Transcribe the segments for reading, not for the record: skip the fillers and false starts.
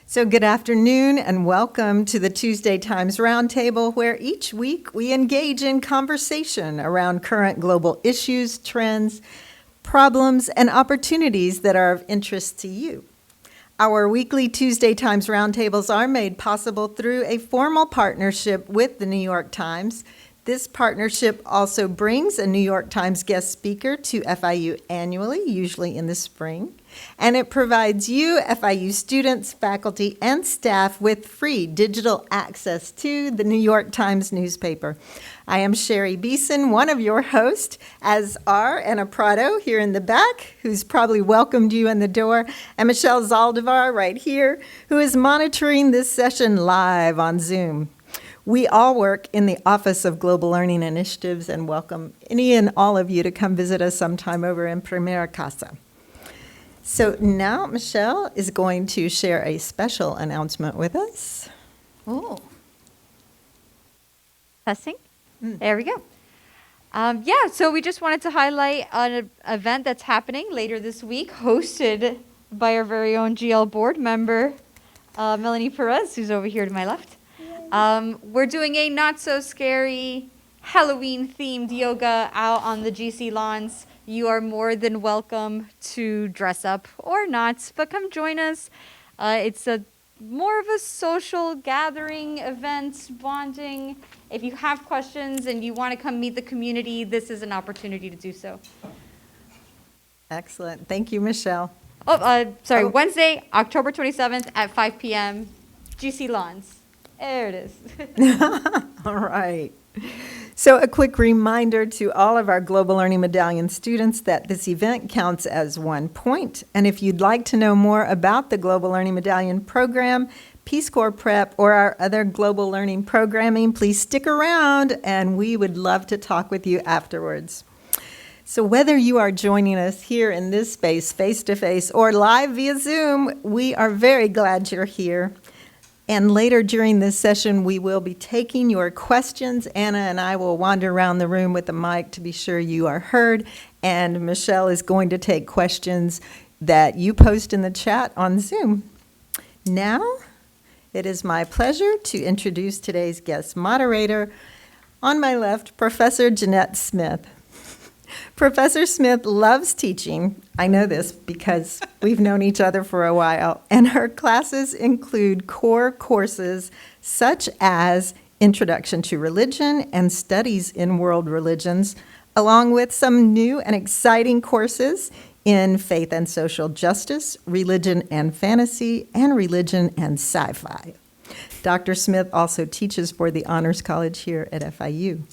So good afternoon and welcome to the Tuesday Times Roundtable, where each week we engage in conversation around current global issues, trends, problems, and opportunities that are of interest to you. Our weekly Tuesday Times Roundtables are made possible through a formal partnership with the New York Times. This partnership also brings a New York Times guest speaker to FIU annually, usually in the spring. And it provides you, FIU students, faculty, and staff with free digital access to the New York Times newspaper. I am Sherry Beeson, one of your hosts, as are Anna Prado here in the back, who's probably welcomed you in the door, and Michelle Zaldivar right here, who is monitoring this session live on Zoom. We all work in the Office of Global Learning Initiatives and welcome any and all of you to come visit us sometime over in Primera Casa. So now Michelle is going to share a special announcement with us. Oh. Testing. There we go. So we just wanted to highlight an event that's happening later this week, hosted by our very own GL board member, Melanie Perez, who's over here to my left. We're doing a not-so-scary Halloween-themed yoga out on the GC lawns. You are more than welcome to dress up or not, but come join us. It's more of a social gathering event, bonding. If you have questions and you want to come meet the community, this is an opportunity to do so. Excellent. Thank you, Michelle. Wednesday, October 27th at 5 p.m., GC Lawns. There it is. All right. So a quick reminder to all of our Global Learning Medallion students that this event counts as 1 point. And if you'd like to know more about the Global Learning Medallion program, Peace Corps Prep, or our other global learning programming, please stick around and we would love to talk with you afterwards. So whether you are joining us here in this space, face-to-face, or live via Zoom, we are very glad you're here. And later during this session, we will be taking your questions. Anna and I will wander around the room with the mic to be sure you are heard. And Michelle is going to take questions that you post in the chat on Zoom. Now, it is my pleasure to introduce today's guest moderator. On my left, Professor Jeanette Smith. Professor Smith loves teaching. I know this because we've known each other for a while, and her classes include core courses such as Introduction to Religion and Studies in World Religions, along with some new and exciting courses in Faith and Social Justice, Religion and Fantasy, and Religion and Sci-Fi. Dr. Smith also teaches for the Honors College here at FIU.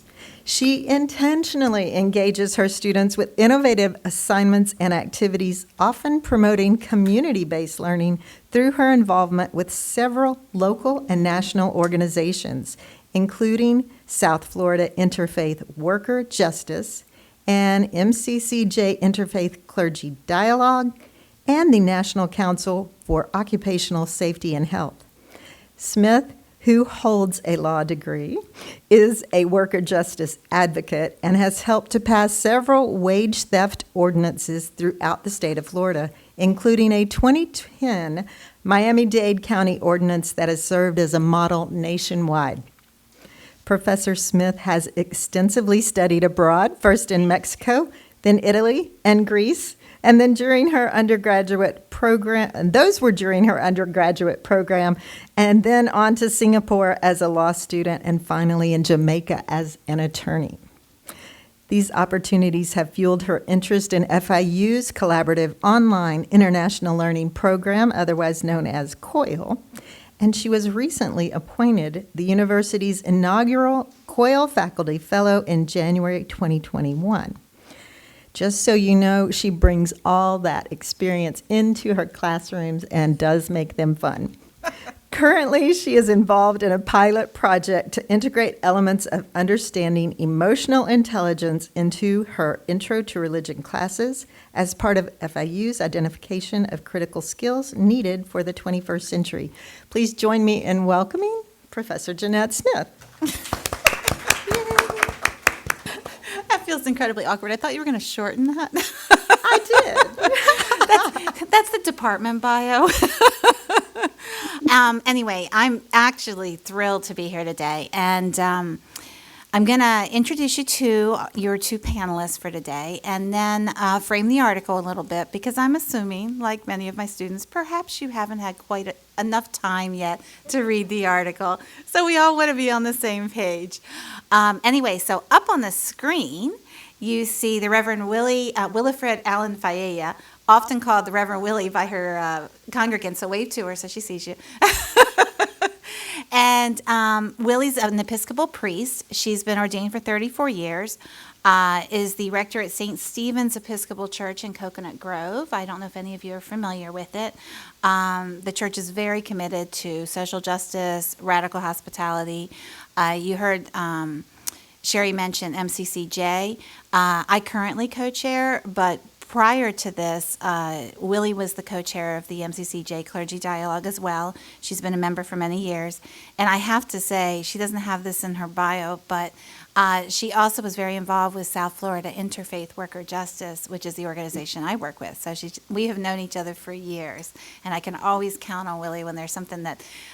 She intentionally engages her students with innovative assignments and activities, often promoting community-based learning through her involvement with several local and national organizations, including South Florida Interfaith Worker Justice and MCCJ Interfaith Clergy Dialogue, and the National Council for Occupational Safety and Health. Smith, who holds a law degree, is a worker justice advocate and has helped to pass several wage theft ordinances throughout the state of Florida, including a 2010 Miami-Dade County ordinance that has served as a model nationwide. Professor Smith has extensively studied abroad, first in Mexico, then Italy and Greece, and then during her undergraduate program, and those were during her undergraduate program, and then on to Singapore as a law student, and finally in Jamaica as an attorney. These opportunities have fueled her interest in FIU's collaborative online international learning program, otherwise known as COIL, and she was recently appointed the university's inaugural COIL Faculty Fellow in January 2021. Just so you know, she brings all that experience into her classrooms and does make them fun. Currently, she is involved in a pilot project to integrate elements of understanding emotional intelligence into her Intro to Religion classes as part of FIU's identification of critical skills needed for the 21st century. Please join me in welcoming Professor Jeanette Smith. That feels incredibly awkward. I thought you were going to shorten that. I did. That's the department bio. Anyway, I'm actually thrilled to be here today, and I'm going to introduce you to your two panelists for today, and then frame the article a little bit, because I'm assuming, like many of my students, perhaps you haven't had quite enough time yet to read the article, so we all want to be on the same page. Anyway, so up on the screen, you see the Reverend Wilfred Allen-Faiella, often called the Reverend Willie by her congregants, so wave to her so she sees you. And Willie's an Episcopal priest. She's been ordained for 34 years, is the rector at St. Stephen's Episcopal Church in Coconut Grove. I don't know if any of you are familiar with it. The church is very committed to social justice, radical hospitality. You heard Sherry mention MCCJ. I currently co-chair, but prior to this, Willie was the co-chair of the MCCJ Clergy Dialogue as well. She's been a member for many years. And I have to say, she doesn't have this in her bio, but she also was very involved with South Florida Interfaith Worker Justice, which is the organization I work with. So we have known each other for years. And I can always count on Willie when there's something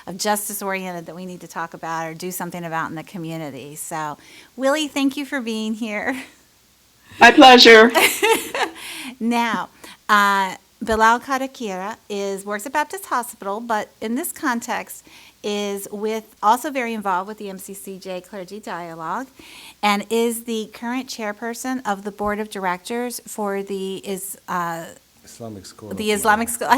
of justice-oriented that we need to talk about or do something about in the community. So, Willie, thank you for being here. My pleasure. Now, Bilal Karakira works at Baptist Hospital, but in this context is also very involved with the MCCJ Clergy Dialogue, and is the current chairperson of the board of directors for the Islamic School. The Islamic School. I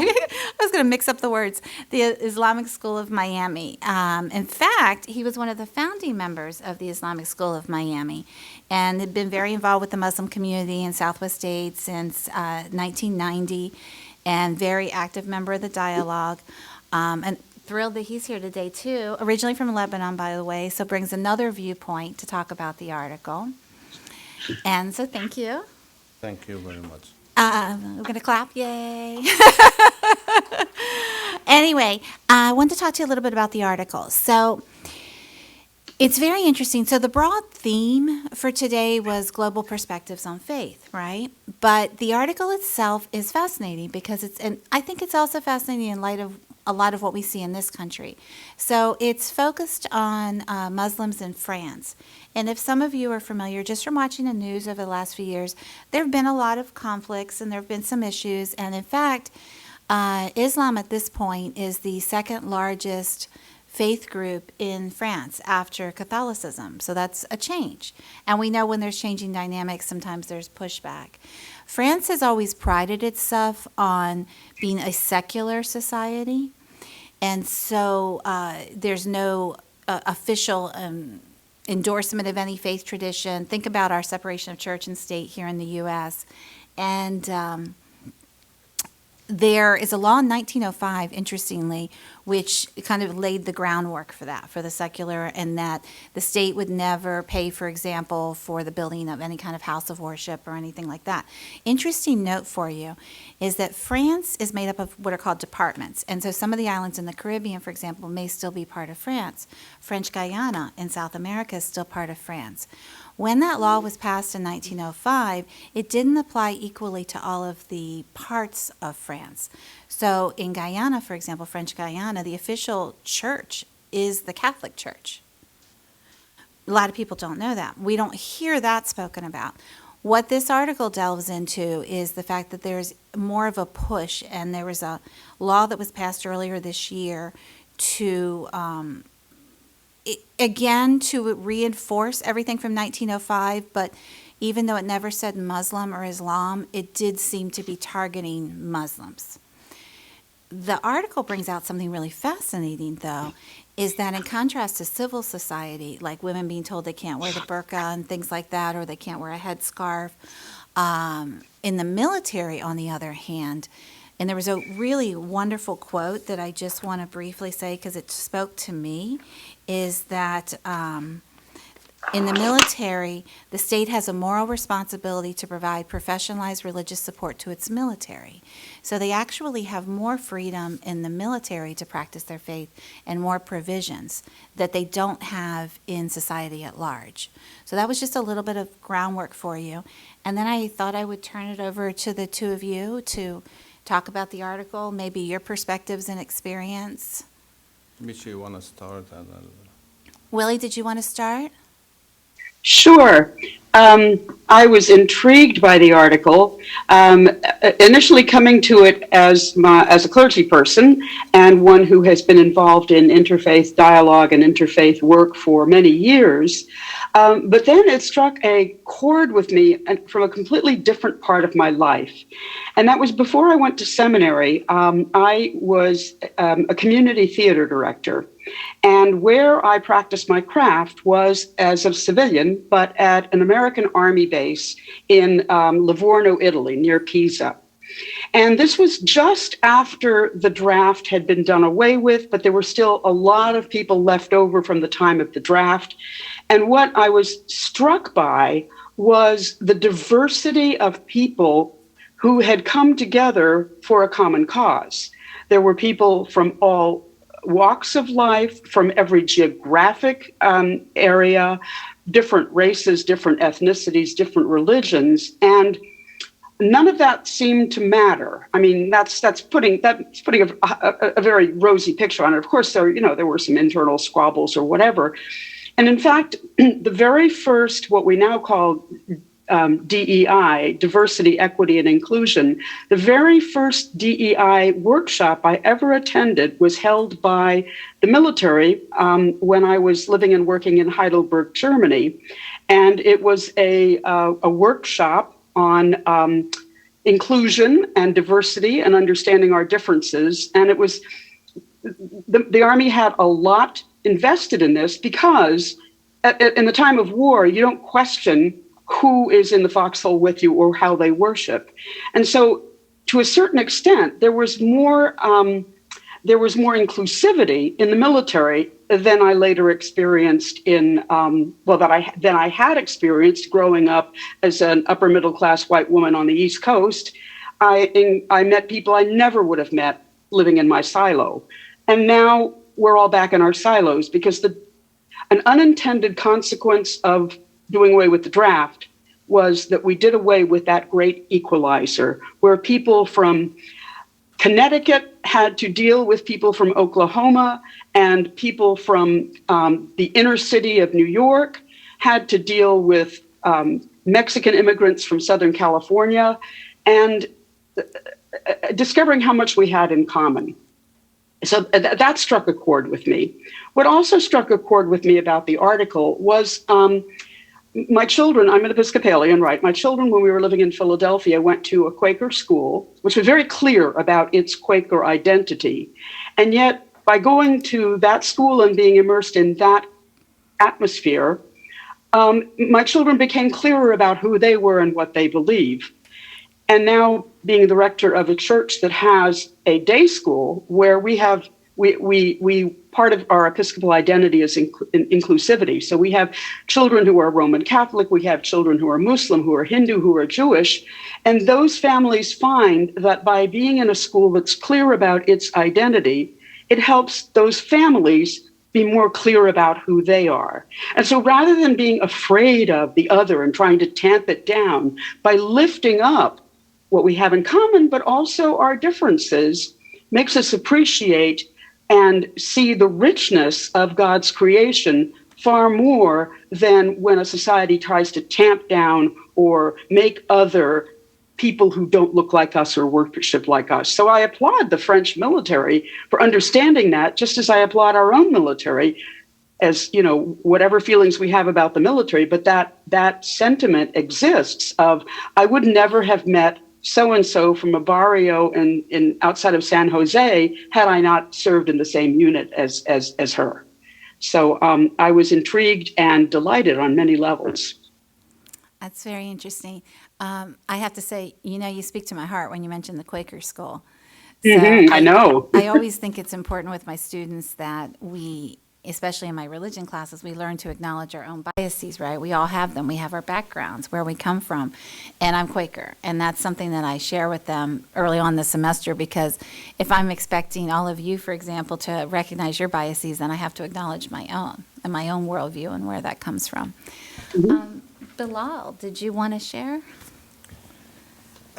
was going to mix up the words. The Islamic School of Miami. In fact, he was one of the founding members of the Islamic School of Miami, and had been very involved with the Muslim community in Southwest State since 1990, and very active member of the dialogue. And thrilled that he's here today too. Originally from Lebanon, by the way, so brings another viewpoint to talk about the article. And so, thank you. Thank you very much. We're going to clap. Yay. Anyway, I want to talk to you a little bit about the article. So it's very interesting. So the broad theme for today was global perspectives on faith, right? But the article itself is fascinating because and I think it's also fascinating in light of a lot of what we see in this country. So it's focused on Muslims in France. And if some of you are familiar, just from watching the news over the last few years, there have been a lot of conflicts and there have been some issues. And in fact, Islam at this point is the second largest faith group in France after Catholicism. So that's a change. And we know when there's changing dynamics, sometimes there's pushback. France has always prided itself on being a secular society. And so there's no official endorsement of any faith tradition. Think about our separation of church and state here in the U.S. And there is a law in 1905, interestingly, which kind of laid the groundwork for that, for the secular, and that the state would never pay, for example, for the building of any kind of house of worship or anything like that. Interesting note for you is that France is made up of what are called departments. And so some of the islands in the Caribbean, for example, may still be part of France. French Guiana in South America is still part of France. When that law was passed in 1905, it didn't apply equally to all of the parts of France. So in Guyana, for example, French Guiana, the official church is the Catholic Church. A lot of people don't know that. We don't hear that spoken about. What this article delves into is the fact that there's more of a push, and there was a law that was passed earlier this year to to reinforce everything from 1905, but even though it never said Muslim or Islam, it did seem to be targeting Muslims. The article brings out something really fascinating, though, is that in contrast to civil society, like women being told they can't wear the burqa and things like that, or they can't wear a headscarf, in the military, on the other hand, and there was a really wonderful quote that I just want to briefly say because it spoke to me, is that in the military, the state has a moral responsibility to provide professionalized religious support to its military. So they actually have more freedom in the military to practice their faith and more provisions that they don't have in society at large. So that was just a little bit of groundwork for you. And then I thought I would turn it over to the two of you to talk about the article, maybe your perspectives and experience. Michi, you want to start? And Willie, did you want to start? Sure. I was intrigued by the article, initially coming to it as a clergy person and one who has been involved in interfaith dialogue and interfaith work for many years. But then it struck a chord with me from a completely different part of my life. And that was before I went to seminary. I was a community theater director. And where I practiced my craft was as a civilian, but at an American Army base in Livorno, Italy, near Pisa. And this was just after the draft had been done away with, but there were still a lot of people left over from the time of the draft. And what I was struck by was the diversity of people who had come together for a common cause. There were people from all walks of life, from every geographic area, different races, different ethnicities, different religions, and none of that seemed to matter. I mean, that's putting a very rosy picture on it. Of course, there were some internal squabbles or whatever, and in fact, the very first what we now call DEI, diversity, equity, and inclusion. The very first DEI workshop I ever attended was held by the military when I was living and working in Heidelberg, Germany. And it was a workshop on inclusion and diversity and understanding our differences. And it was, the Army had a lot invested in this because in the time of war, you don't question who is in the foxhole with you or how they worship. And so to a certain extent, there was more inclusivity in the military than I later experienced than I had experienced growing up as an upper middle class white woman on the East Coast. I met people I never would have met living in my silo. And now we're all back in our silos because an unintended consequence of doing away with the draft was that we did away with that great equalizer where people from Connecticut had to deal with people from Oklahoma and people from the inner city of New York had to deal with Mexican immigrants from Southern California and discovering how much we had in common. So that struck a chord with me. What also struck a chord with me about the article was my children, I'm an Episcopalian, right? My children, when we were living in Philadelphia, went to a Quaker school, which was very clear about its Quaker identity. And yet, by going to that school and being immersed in that atmosphere, my children became clearer about who they were and what they believe. And now being the rector of a church that has a day school where we part of our Episcopal identity is inclusivity. So we have children who are Roman Catholic, we have children who are Muslim, who are Hindu, who are Jewish. And those families find that by being in a school that's clear about its identity, it helps those families be more clear about who they are. And so rather than being afraid of the other and trying to tamp it down, by lifting up what we have in common, but also our differences, makes us appreciate and see the richness of God's creation far more than when a society tries to tamp down or make other people who don't look like us or worship like us. So I applaud the French military for understanding that, just as I applaud our own military, as, you know, whatever feelings we have about the military, but that sentiment exists of, I would never have met so-and-so from a barrio in outside of San Jose had I not served in the same unit as her. So I was intrigued and delighted on many levels. That's very interesting. I have to say, you speak to my heart when you mention the Quaker school. So I know. I always think it's important with my students that we, especially in my religion classes, we learn to acknowledge our own biases, right? We all have them. We have our backgrounds, where we come from. And I'm Quaker, and that's something that I share with them early on the semester, because if I'm expecting all of you, for example, to recognize your biases, then I have to acknowledge my own and my own worldview and where that comes from. Bilal, did you want to share?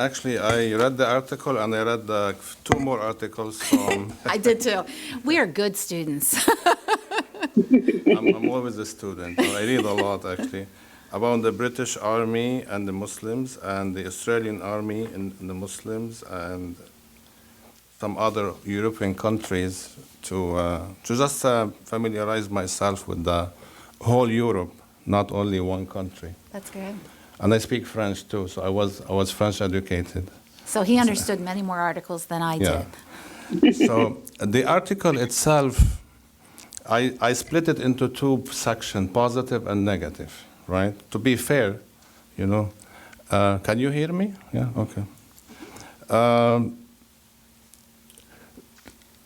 Actually, I read the article and I read two more articles from. I did too. We are good students. I'm always a student. I read a lot, actually, about the British Army and the Muslims, and the Australian Army and the Muslims, and some other European countries to just familiarize myself with the whole Europe, not only one country. That's good. And I speak French too, so I was French educated. So he understood many more articles than I Yeah. did. So the article itself, I split it into two sections, positive and negative, right? To be fair, you know. Can you hear me? Yeah, okay.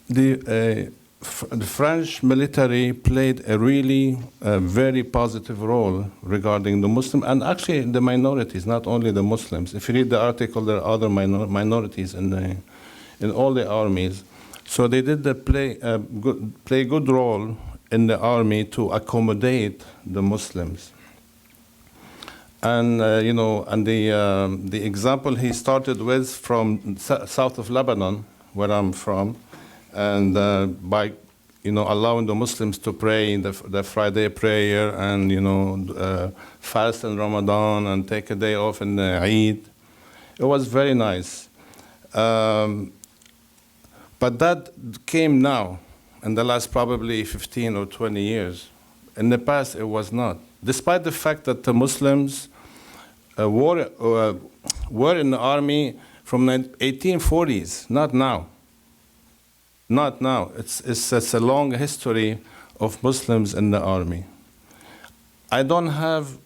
The French military played a really very positive role regarding the Muslim and actually the minorities, not only the Muslims. If you read the article, there are other minorities in all the armies. So they did play a good role in the army to accommodate the Muslims. And you know, and the example he started with from south of Lebanon, where I'm from, and by allowing the Muslims to pray the Friday prayer and fast in Ramadan and take a day off in the Eid, it was very nice. But that came now, in the last probably 15 or 20 years. In the past, it was not. Despite the fact that the Muslims were in the army from the 1840s, not now. Not now. It's a long history of Muslims in the army. I don't have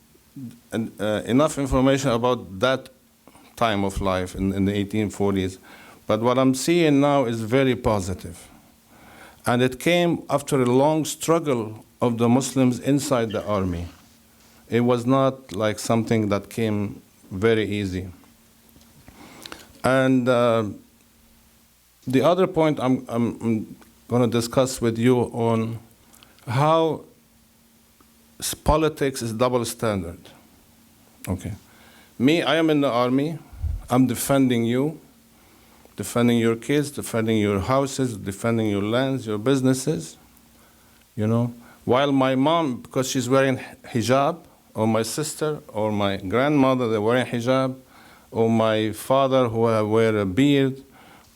enough information about that time of life in the 1840s. But what I'm seeing now is very positive. And it came after a long struggle of the Muslims inside the army. It was not like something that came very easy. And the other point I'm going to discuss with you on how politics is double standard. Okay. Me, I am in the army. I'm defending you. Defending your kids, defending your houses, defending your lands, your businesses, While my mom, because she's wearing hijab, or my sister, or my grandmother, they're wearing hijab, or my father who wear a beard,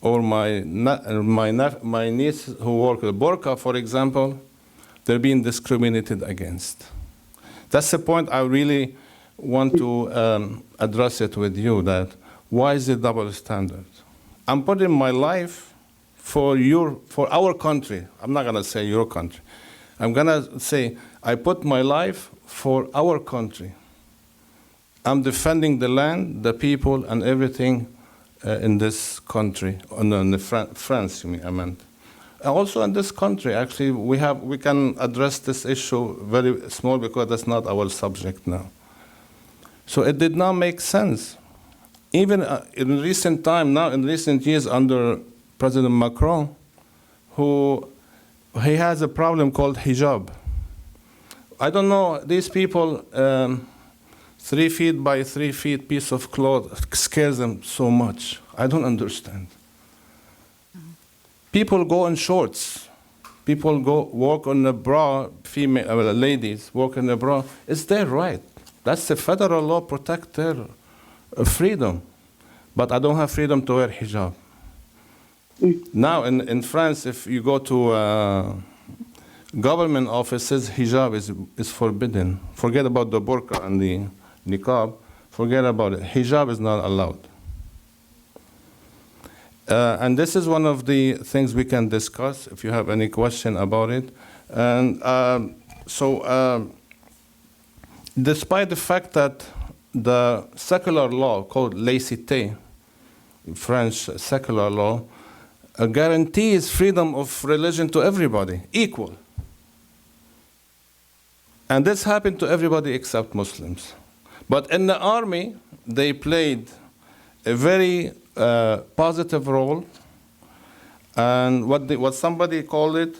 or my niece who wear a burqa, for example, they're being discriminated against. That's the point I really want to address it with you, that why is it double standard? I'm putting my life for our country. I'm not going to say your country. I'm going to say I put my life for our country. I'm defending the land, the people, and everything in this country. In France, I meant. Also in this country, actually, we can address this issue very small because that's not our subject now. So it did not make sense. Even in recent time, now in recent years under President Macron, he has a problem called hijab. I don't know, these people, 3 feet by 3 feet piece of cloth scares them so much. I don't understand. People go in shorts. People go walk on a bra, ladies walk in a bra. It's their right. That's the federal law, protect their freedom, but I don't have freedom to wear hijab. Now in France, if you go to government offices, hijab is forbidden. Forget about the burqa and the niqab. Forget about it. Hijab is not allowed. And this is one of the things we can discuss if you have any question about it. And despite the fact that the secular law called laïcité, French secular law, guarantees freedom of religion to everybody, equal. And this happened to everybody except Muslims. But in the army, they played a very positive role, and what somebody called it,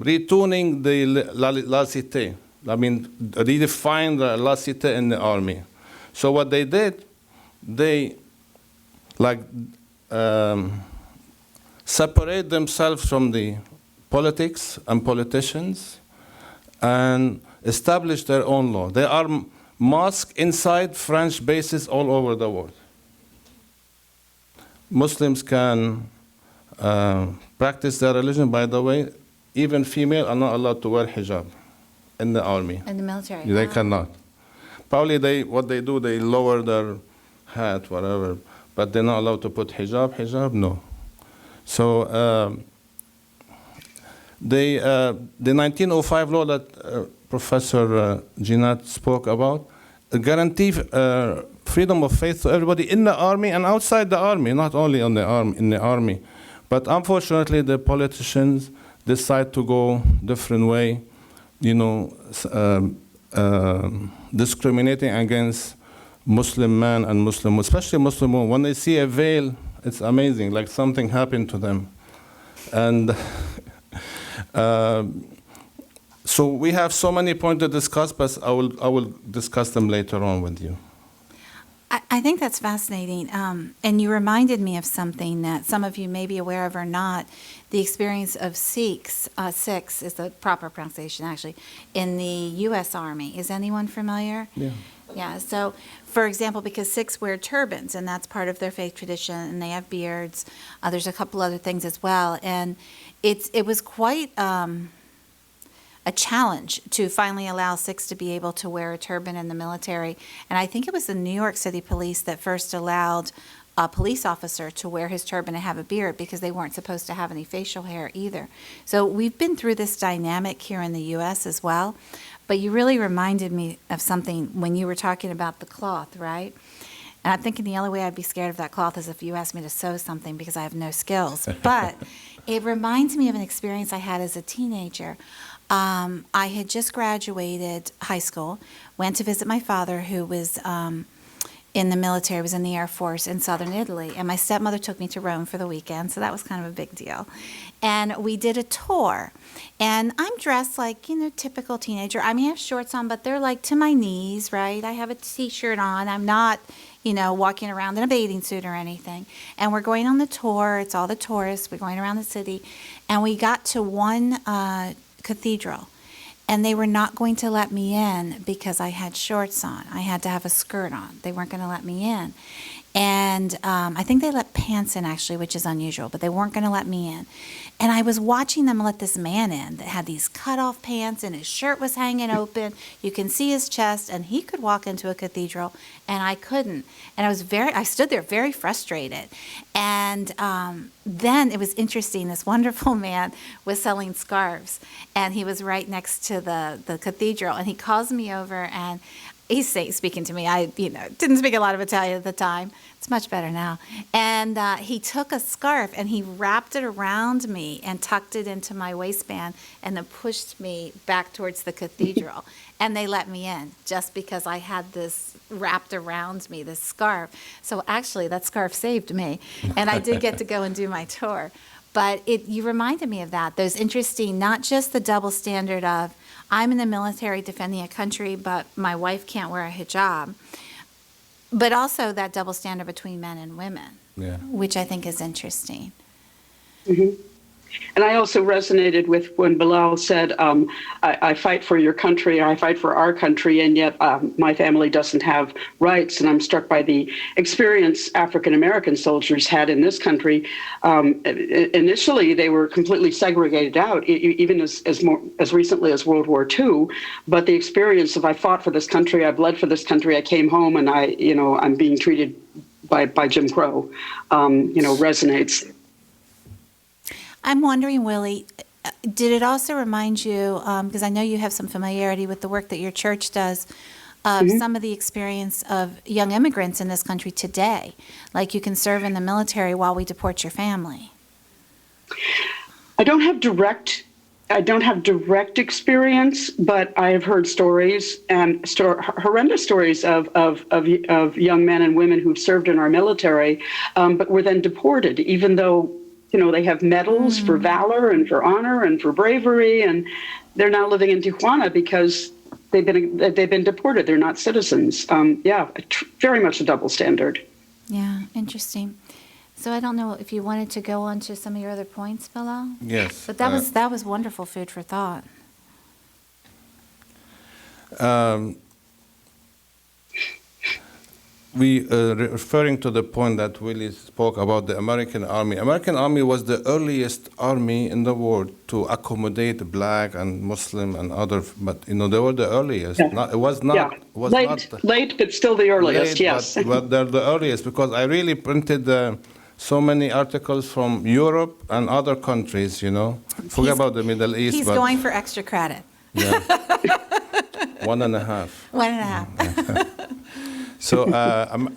retuning the laïcité. I mean, redefine the laïcité in the army. So what they did, they like separate themselves from the politics and politicians and establish their own law. There are mosques inside French bases all over the world. Muslims can practice their religion. By the way, even female are not allowed to wear hijab in the army. In the military. They Wow. cannot. Probably what they do, they lower their hat, whatever, but they're not allowed to put hijab. Hijab, no. So the 1905 law that Professor Jeanette spoke about guarantee freedom of faith to everybody in the army and outside the army, not only in the army. But unfortunately, the politicians decide to go different way, discriminating against Muslim men and Muslim, especially Muslim women. When they see a veil, it's amazing, like something happened to them. And so we have so many points to discuss, but I will discuss them later on with you. I think that's fascinating. And you reminded me of something that some of you may be aware of or not, the experience of Sikhs is the proper pronunciation actually, in the U.S. Army. Is anyone familiar? Yeah. Yeah, so for example, because Sikhs wear turbans, and that's part of their faith tradition, and they have beards. There's a couple other things as well. And it was quite a challenge to finally allow Sikhs to be able to wear a turban in the military. And I think it was the New York City police that first allowed a police officer to wear his turban and have a beard because they weren't supposed to have any facial hair either. So we've been through this dynamic here in the U.S. as well. But you really reminded me of something when you were talking about the cloth, right? And I'm thinking the only way I'd be scared of that cloth is if you asked me to sew something because I have no skills. But it reminds me of an experience I had as a teenager. I had just graduated high school, went to visit my father who was in the military, was in the Air Force in southern Italy. And my stepmother took me to Rome for the weekend, so that was kind of a big deal. And we did a tour. And I'm dressed like, typical teenager. I mean, I have shorts on, but they're like to my knees, right? I have a T-shirt on. I'm not, walking around in a bathing suit or anything. And we're going on the tour. It's all the tourists. We're going around the city. And we got to one cathedral. And they were not going to let me in because I had shorts on. I had to have a skirt on. They weren't going to let me in. And I think they let pants in, actually, which is unusual, but they weren't going to let me in. And I was watching them let this man in that had these cut-off pants, and his shirt was hanging open. You can see his chest, and he could walk into a cathedral, and I couldn't. And I stood there very frustrated. And then it was interesting. This wonderful man was selling scarves, and he was right next to the cathedral, and he calls me over, and he's speaking to me. I, didn't speak a lot of Italian at the time. It's much better now. And he took a scarf and he wrapped it around me and tucked it into my waistband and then pushed me back towards the cathedral. And they let me in just because I had this wrapped around me, this scarf. So actually, that scarf saved me. And I did get to go and do my tour. But you reminded me of that. Those interesting, not just the double standard of, I'm in the military defending a country, but my wife can't wear a hijab. But also that double standard between men and women, which I think is interesting. Mm-hmm. And I also resonated with when Bilal said, I fight for your country, I fight for our country, and yet my family doesn't have rights. And I'm struck by the experience African-American soldiers had in this country. Initially, they were completely segregated out, even as recently as World War II. But the experience of I fought for this country, I bled for this country, I came home, and I'm being treated by Jim Crow, resonates. I'm wondering, Willie, did it also remind you, because I know you have some familiarity with the work that your church does, of some of the experience of young immigrants in this country today? Like you can serve in the military while we deport your family. I don't have direct experience, but I have heard stories and horrendous stories of young men and women who've served in our military, but were then deported, even though they have medals for valor and for honor and for bravery, and they're now living in Tijuana because they've been deported. They're not citizens. Very much a double standard. Yeah, interesting. So I don't know if you wanted to go on to some of your other points, Bilal? Yes. But that was wonderful food for thought. Referring to the point that Willie spoke about the American Army. American Army was the earliest army in the world to accommodate black and Muslim and other, but they were the earliest. Yeah. It was not late, but still the earliest. late, Yes, but they're the earliest because I really printed so many articles from Europe and other countries. Forget about the Middle East. He's but, going for extra credit. Yeah. 1.5. 1.5. So,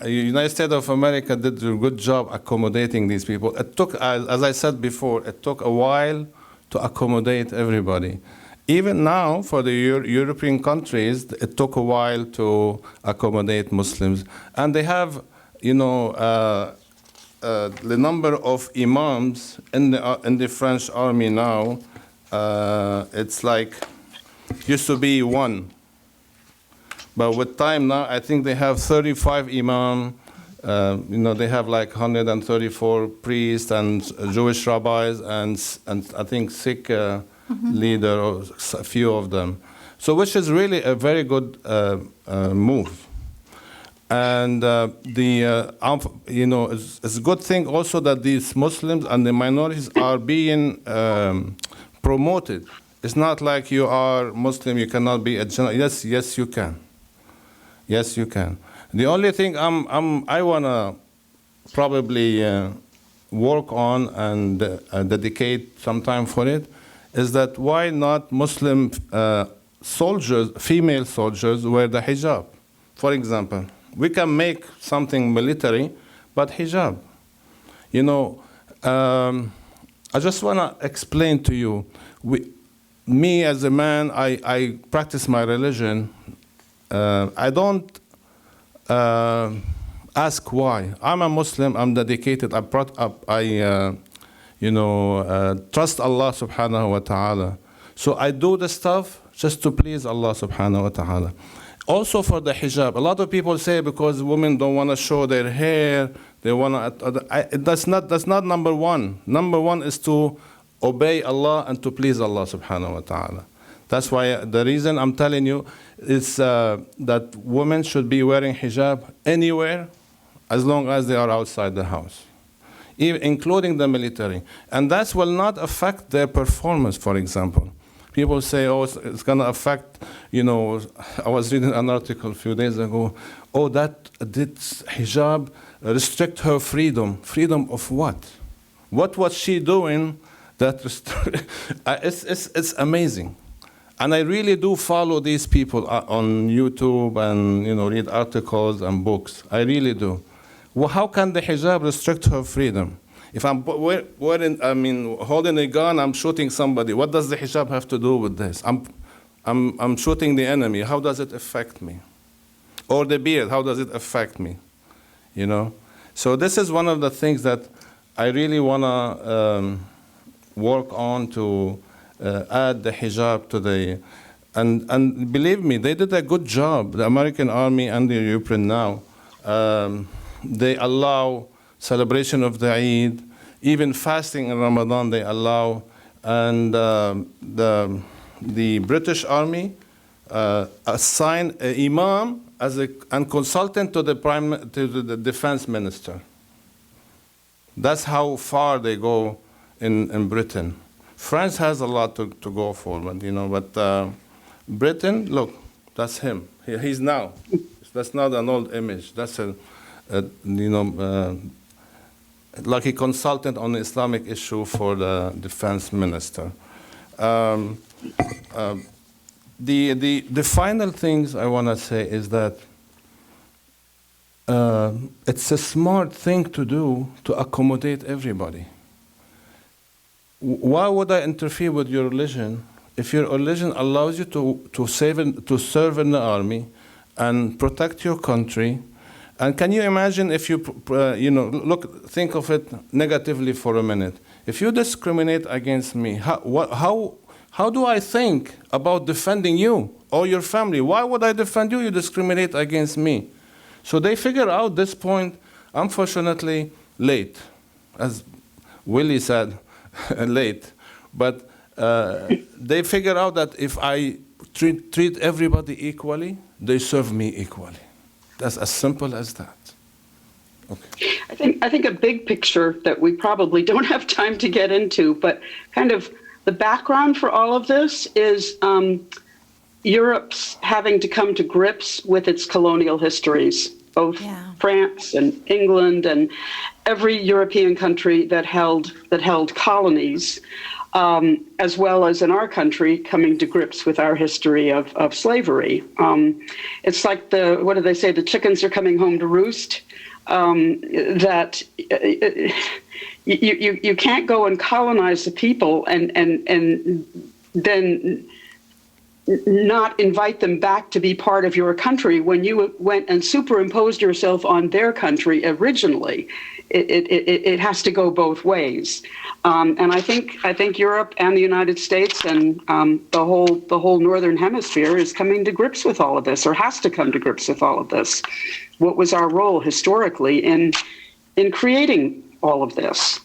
United States of America did a good job accommodating these people. It took, as I said before, it took a while to accommodate everybody. Even now, for the European countries, it took a while to accommodate Muslims. And they have, the number of imams in the French army now, it's like, used to be 1. But with time now, I think they have 35 imam. They have like 134 priests and Jewish rabbis and I think Sikh leader, or a few of them. So which is really a very good move. And it's a good thing also that these Muslims and the minorities are being promoted. It's not like you are Muslim, you cannot be a general. Yes, you can. Yes, you can. The only thing I wanna probably work on and dedicate some time for it is that why not Muslim soldiers, female soldiers, wear the hijab? For example, we can make something military, but hijab. I just wanna explain to you. Me as a man, I practice my religion. I don't ask why. I'm a Muslim. I'm dedicated. I trust Allah subhanahu wa ta'ala. So I do the stuff just to please Allah subhanahu wa ta'ala. Also for the hijab. A lot of people say because women don't want to show their hair, they want to. That's not number one. Number one is to obey Allah and to please Allah subhanahu wa ta'ala. That's why the reason I'm telling you is that women should be wearing hijab anywhere as long as they are outside the house, including the military. And that will not affect their performance, for example. People say, it's going to affect, I was reading an article a few days ago, that did hijab restrict her freedom. Freedom of what? What was she doing that it's amazing. And I really do follow these people on YouTube and read articles and books. I really do. Well, how can the hijab restrict her freedom? If I'm holding a gun, I'm shooting somebody. What does the hijab have to do with this? I'm shooting the enemy. How does it affect me? Or the beard, how does it affect me? So this is one of the things that I really wanna work on to. Add the hijab to the, and believe me, they did a good job. The American Army and the European now, they allow celebration of the Eid, even fasting in Ramadan they allow, and the British Army assigned an imam and consultant to the defense minister. That's how far they go in Britain. France has a lot to go for, but Britain, look, that's him. He's now. That's not an old image. That's like a consultant on the Islamic issue for the defense minister. The final things I want to say is that it's a smart thing to do to accommodate everybody. Why would I interfere with your religion if your religion allows you to serve in the army and protect your country? And can you imagine if think of it negatively for a minute. If you discriminate against me, how How do I think about defending you or your family? Why would I defend you? You discriminate against me. So they figure out this point, unfortunately, late. As Willie said, late. But they figure out that if I treat everybody equally, they serve me equally. That's as simple as that. Okay. I think a big picture that we probably don't have time to get into, but kind of the background for all of this is Europe's having to come to grips with its colonial histories, both France and England and every European country that held colonies, as well as in our country coming to grips with our history of slavery. It's like what do they say? The chickens are coming home to roost. That you can't go and colonize the people and then not invite them back to be part of your country when you went and superimposed yourself on their country originally. It has to go both ways, and I think Europe and the United States and the whole Northern Hemisphere is coming to grips with all of this, or has to come to grips with all of this. What was our role historically in creating all of this?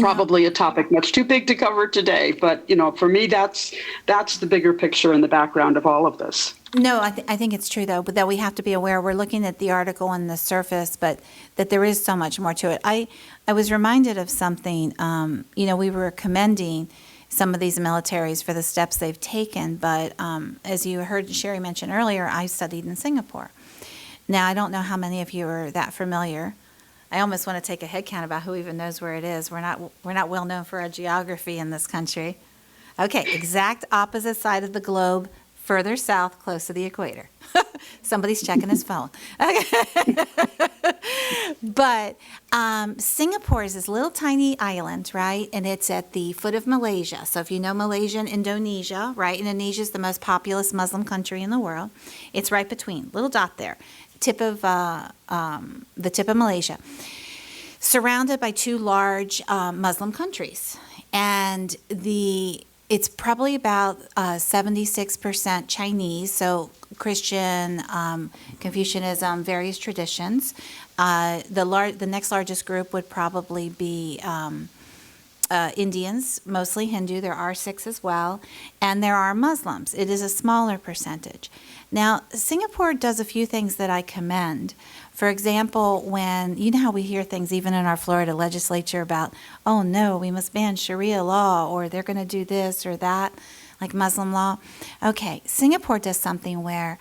Probably a topic much too big to cover today, but for me, that's the bigger picture and the background of all of this. No, I think it's true, though, but that we have to be aware. We're looking at the article on the surface, but that there is so much more to it. I was reminded of something. We were commending some of these militaries for the steps they've taken, but as you heard Sherry mention earlier, I studied in Singapore. Now, I don't know how many of you are that familiar. I almost want to take a head count about who even knows where it is. We're not well known for our geography in this country. Okay, exact opposite side of the globe, further south, close to the equator. Somebody's checking his phone. Okay. But Singapore is this little tiny island, right? And it's at the foot of Malaysia. So if you know Malaysia and Indonesia, right? Indonesia is the most populous Muslim country in the world. It's right between, little dot there, the tip of Malaysia, surrounded by two large Muslim countries. And it's probably about 76% Chinese, so Christian, Confucianism, various traditions. The next largest group would probably be Indians, mostly Hindu. There are Sikhs as well, and there are Muslims. It is a smaller percentage. Now, Singapore does a few things that I commend. For example, when, you know how we hear things even in our Florida legislature about, oh no, we must ban Sharia law, or they're going to do this or that, like Muslim law. Okay, Singapore does something where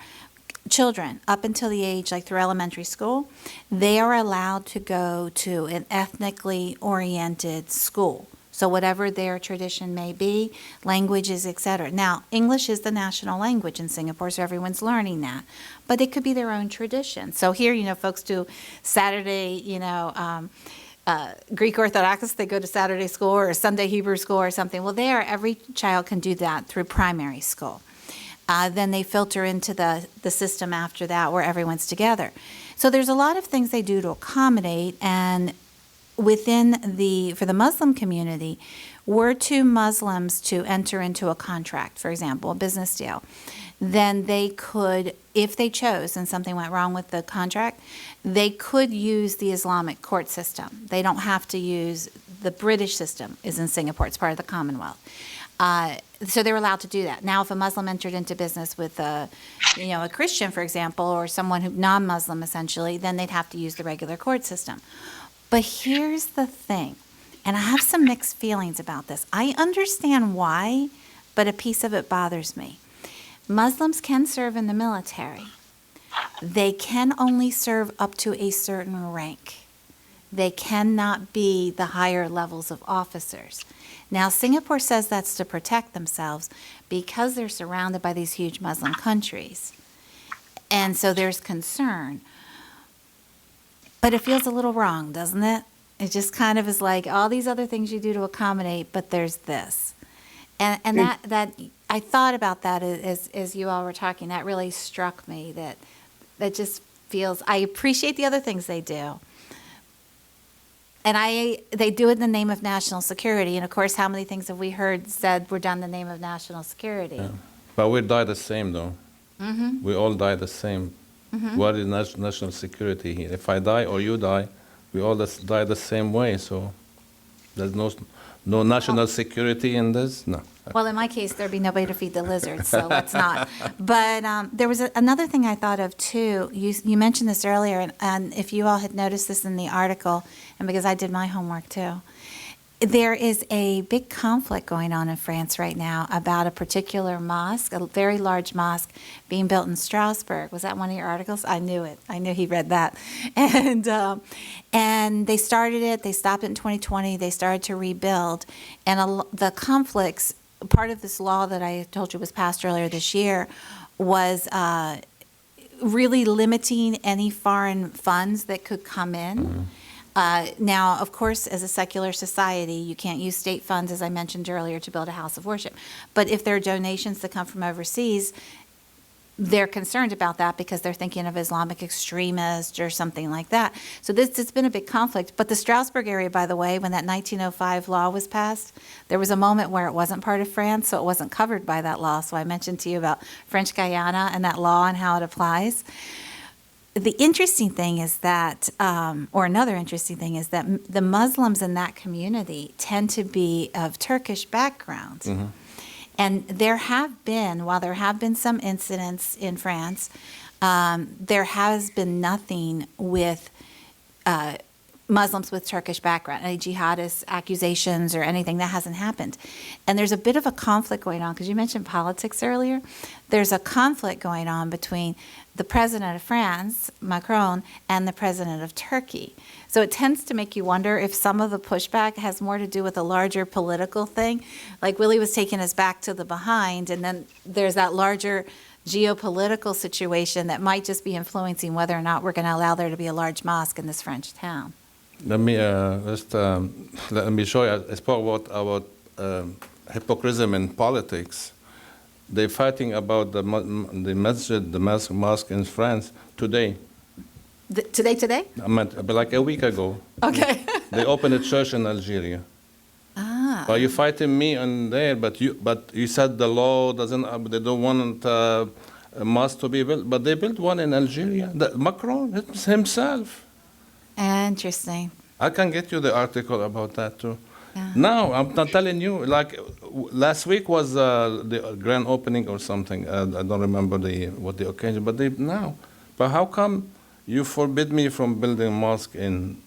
children up until the age, like through elementary school, they are allowed to go to an ethnically oriented school. So whatever their tradition may be, languages, etc. Now, English is the national language in Singapore, so everyone's learning that. But it could be their own tradition. So here, folks do Saturday, Greek Orthodox, they go to Saturday school or Sunday Hebrew school or something. Well, every child can do that through primary school. Then they filter into the system after that where everyone's together. So there's a lot of things they do to accommodate, and for the Muslim community, were two Muslims to enter into a contract, for example, a business deal, then they could, if they chose and something went wrong with the contract, they could use the Islamic court system. They don't have to use the British system, is in Singapore. It's part of the Commonwealth. So they were allowed to do that. Now, if a Muslim entered into business with a Christian, for example, or someone who non-Muslim essentially, then they'd have to use the regular court system. But here's the thing, and I have some mixed feelings about this. I understand why, but a piece of it bothers me. Muslims can serve in the military. They can only serve up to a certain rank. They cannot be the higher levels of officers. Now, Singapore says that's to protect themselves because they're surrounded by these huge Muslim countries. And so there's concern. But it feels a little wrong, doesn't it? It just kind of is like all these other things you do to accommodate, but there's this. And that I thought about that as you all were talking. That really struck me, that just feels, I appreciate the other things they do, And they do it in the name of national security. And of course, how many things have we heard said were done in the name of national security? Yeah. But we die the same, though. Mm-hmm. We all die the same. Mm-hmm. What is national security here? If I die or you die, we all die the same way. So there's no national security in this? No. Well, in my case, there'd be nobody to feed the lizards, so let's not. But there was another thing I thought of, too. You mentioned this earlier, and if you all had noticed this in the article, and because I did my homework, too, there is a big conflict going on in France right now about a particular mosque, a very large mosque being built in Strasbourg. Was that one of your articles? I knew it. I knew he read that. And they started it. They stopped it in 2020. They started to rebuild. And the conflicts, part of this law that I told you was passed earlier this year, was really limiting any foreign funds that could come in. Now, of course, as a secular society, you can't use state funds, as I mentioned earlier, to build a house of worship. But if there are donations that come from overseas, they're concerned about that because they're thinking of Islamic extremists or something like that. So it's been a big conflict. But the Strasbourg area, by the way, when that 1905 law was passed, there was a moment where it wasn't part of France, so it wasn't covered by that law. So I mentioned to you about French Guiana and that law and how it applies. The interesting thing is that, or another interesting thing is that the Muslims in that community tend to be of Turkish background. Mm-hmm. And while there have been some incidents in France, there has been nothing with Muslims with Turkish background, any jihadist accusations or anything. That hasn't happened. And there's a bit of a conflict going on, because you mentioned politics earlier. There's a conflict going on between the president of France, Macron, and the president of Turkey. So it tends to make you wonder if some of the pushback has more to do with a larger political thing. Like Willie was taking us back to the behind, and then there's that larger geopolitical situation that might just be influencing whether or not we're going to allow there to be a large mosque in this French town. Let me let me show you. I spoke about hypocrisy in politics. They're fighting about the masjid, the mosque in France today. Today? I meant like a week ago. Okay. They opened a church in Algeria. Ah. Well, you're fighting me on there, but you said the law doesn't. They don't want a mosque to be built, but they built one in Algeria. Macron himself. Interesting. I can get you the article about that too. Yeah. No, I'm not telling you. Like last week was the grand opening or something. I don't remember what the occasion, but now. But how come you forbid me from building a mosque in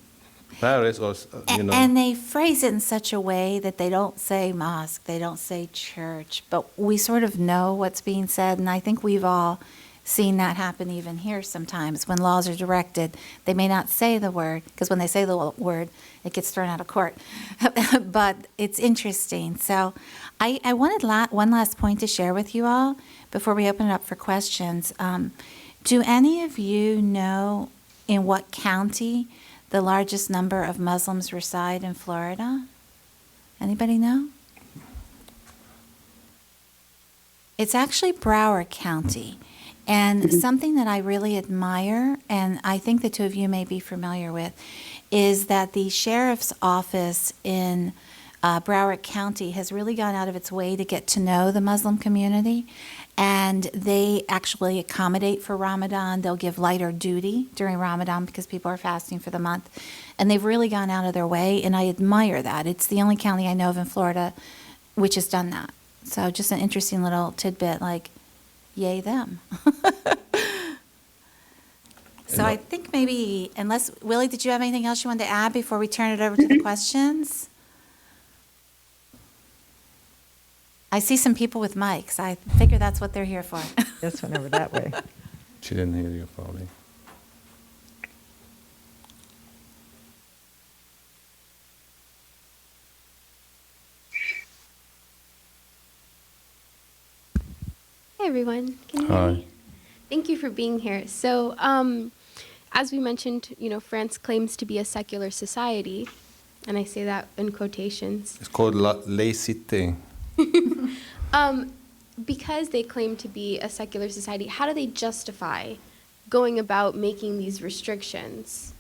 Paris or And they phrase it in such a way that they don't say mosque, they don't say church, but we sort of know what's being said, and I think we've all seen that happen even here sometimes when laws are directed. They may not say the word, because when they say the word, it gets thrown out of court. But it's interesting. So I wanted one last point to share with you all before we open it up for questions. Do any of you know in what county the largest number of Muslims reside in Florida? Anybody know? It's actually Broward County. And something that I really admire, and I think the two of you may be familiar with, is that the sheriff's office in Broward County has really gone out of its way to get to know the Muslim community. And they actually accommodate for Ramadan. They'll give lighter duty during Ramadan because people are fasting for the month. And they've really gone out of their way, and I admire that. It's the only county I know of in Florida which has done that. So just an interesting little tidbit, like, yay them. So I think maybe, unless, Willie, did you have anything else you wanted to add before we turn it over to the questions? I see some people with mics. I figure that's what they're here for. This one over that way. She didn't hear you, probably. Hey everyone, can you hear Hi. me? Thank you for being here. So, as we mentioned, France claims to be a secular society, and I say that in quotations. It's called laïcité. Because they claim to be a secular society, how do they justify going about making these restrictions?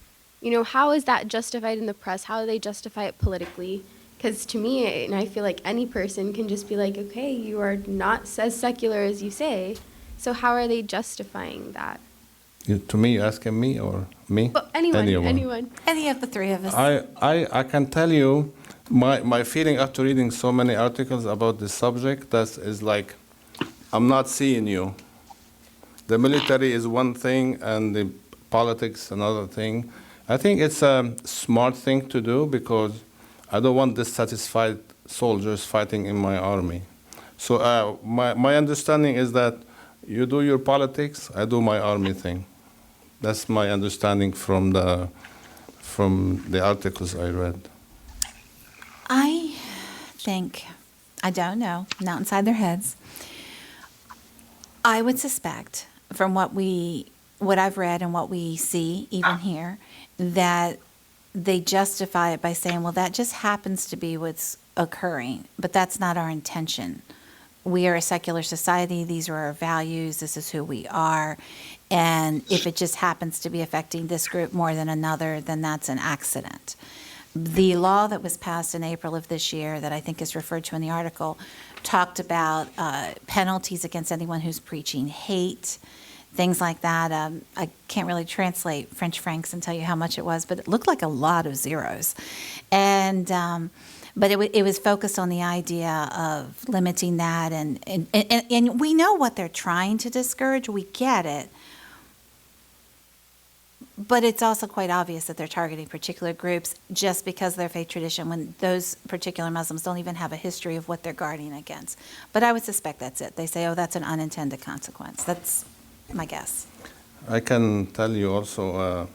how is that justified in the press? How do they justify it politically? Because to me, and I feel like any person can just be like, okay, you are not as secular as you say. So how are they justifying that? To me, you're asking me or me? But anyone. Any of the three of us. I can tell you my feeling after reading so many articles about this subject that is like, I'm not seeing you. The military is one thing and the politics another thing. I think it's a smart thing to do because I don't want dissatisfied soldiers fighting in my army. So my understanding is that you do your politics, I do my army thing. That's my understanding from the articles I read. I think, I don't know, not inside their heads. I would suspect from what I've read and what we see even here, that they justify it by saying, well, that just happens to be what's occurring, but that's not our intention. We are a secular society. These are our values. This is who we are. And if it just happens to be affecting this group more than another, then that's an accident. The law that was passed in April of this year that I think is referred to in the article talked about penalties against anyone who's preaching hate, things like that. I can't really translate French francs and tell you how much it was, but it looked like a lot of zeros. And but it was focused on the idea of limiting that, and we know what they're trying to discourage. We get it. But it's also quite obvious that they're targeting particular groups just because of their faith tradition, when those particular Muslims don't even have a history of what they're guarding against. But I would suspect that's it. They say, oh, that's an unintended consequence. That's my guess. I can tell you also,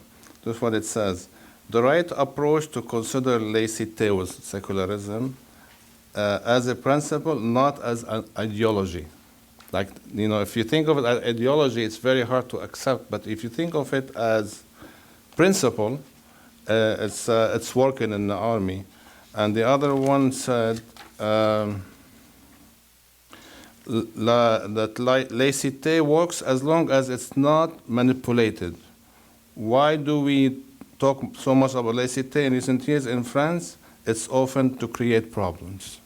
just what it says. The right approach to consider laicite was secularism as a principle, not as an ideology. Like, if you think of it as ideology, it's very hard to accept. But if you think of it as principle, it's working in the army. And the other one said that laicite works as long as it's not manipulated. Why do we talk so much about laicite in recent years in France? It's often to create problems.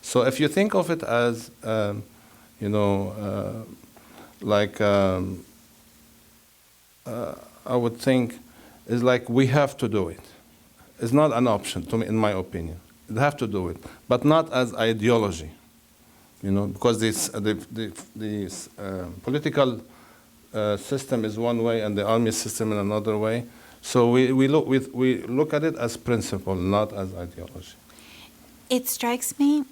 So if you think of it as I would think is like we have to do it. It's not an option to me, in my opinion. We have to do it, but not as ideology, because this political system is one way and the army system in another way. So we look at it as principle, not as ideology. It strikes me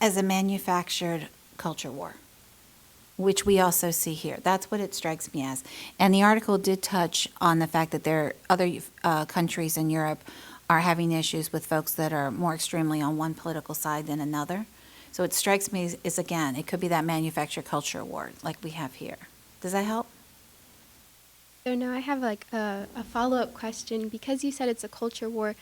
as a manufactured culture war, which we also see here. That's what it strikes me as. And the article did touch on the fact that there are other countries in Europe are having issues with folks that are more extremely on one political side than another. So it strikes me as again, it could be that manufactured culture war like we have here. Does that help? So now I have like a follow-up question. Because you said it's a culture war,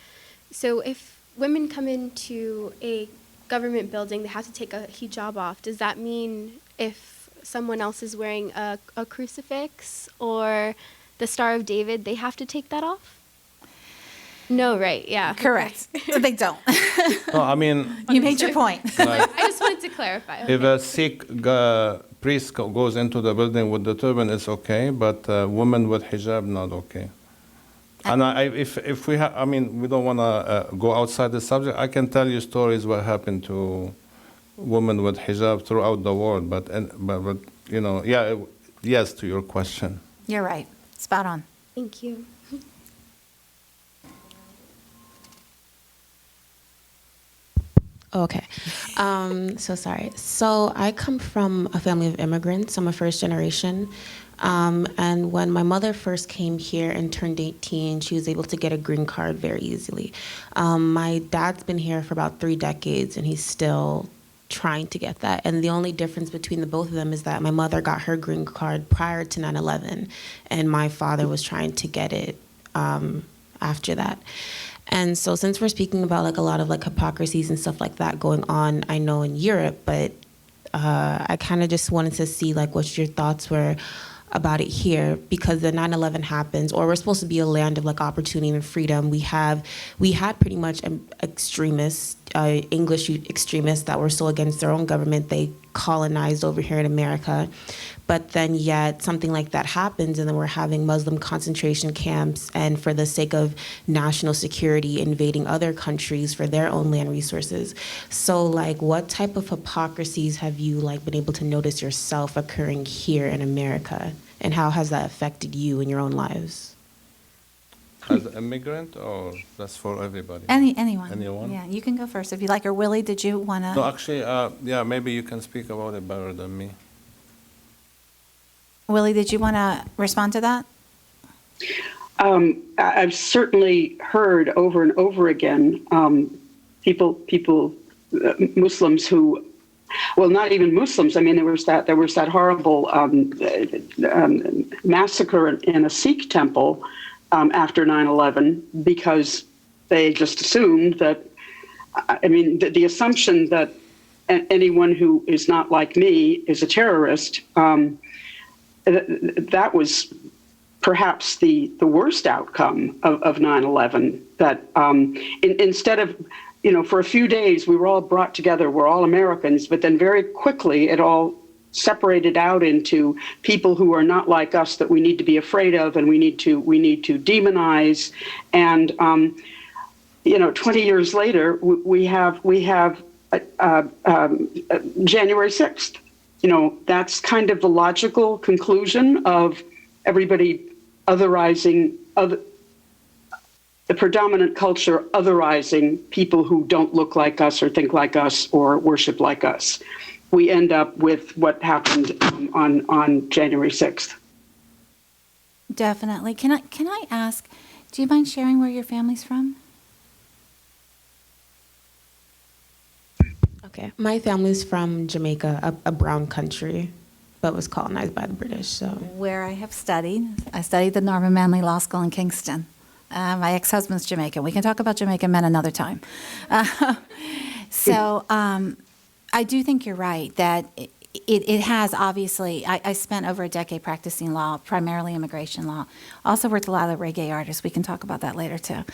so if women come into a government building, they have to take a hijab off. Does that mean if someone else is wearing a crucifix or the Star of David, they have to take that off? No, right? Yeah. Correct. So they don't. No, I mean, You made your point. like, I just wanted to clarify. if a Sikh priest goes into the building with the turban, it's okay, but women with hijab, not okay. And if we have, we don't want to go outside the subject. I can tell you stories what happened to women with hijab throughout the world. But yes to your question. You're right. Spot on. Thank you. Okay. So sorry. So I come from a family of immigrants. I'm a first generation. And when my mother first came here and turned 18, she was able to get a green card very easily. My dad's been here for about 3 decades, and he's still trying to get that. And the only difference between the both of them is that my mother got her green card prior to 9/11, and my father was trying to get it after that. And so since we're speaking about like a lot of like hypocrisies and stuff like that going on, I know in Europe, but I kind of just wanted to see like what your thoughts were about it here, because the 9/11 happens, or we're supposed to be a land of like opportunity and freedom. We had pretty much extremists, English extremists that were so against their own government, they colonized over here in America. But then yet something like that happens, and then we're having Muslim concentration camps, and for the sake of national security, invading other countries for their own land resources. So like, what type of hypocrisies have you like been able to notice yourself occurring here in America, and how has that affected you in your own lives? As an immigrant, or that's for everybody? Anyone. Anyone? Yeah, you can go first if you like. Or Willie, did you want to? No, actually, yeah, maybe you can speak about it better than me. Willie, did you want to respond to that? I've certainly heard over and over again people, Muslims who, well, not even Muslims. I mean, there was that horrible massacre in a Sikh temple after 9/11, because they just assumed that. I mean, the assumption that anyone who is not like me is a terrorist. That was perhaps the worst outcome of 9/11, that instead of, for a few days we were all brought together, we're all Americans, but then very quickly it all separated out into people who are not like us that we need to be afraid of, and we need to demonize. And 20 years later, we have January 6th. That's kind of the logical conclusion of everybody otherizing, the predominant culture otherizing people who don't look like us or think like us or worship like us. We end up with what happened on January 6th. Definitely. Can I ask, do you mind sharing where your family's from? Okay, my family's from Jamaica, a brown country, but was colonized by the British. So Where I have studied. I studied the Norman Manley Law School in Kingston. My ex-husband's Jamaican. We can talk about Jamaican men another time. I do think you're right that it has, obviously, I spent over a decade practicing law, primarily immigration law. Also worked with a lot of reggae artists. We can talk about that later too.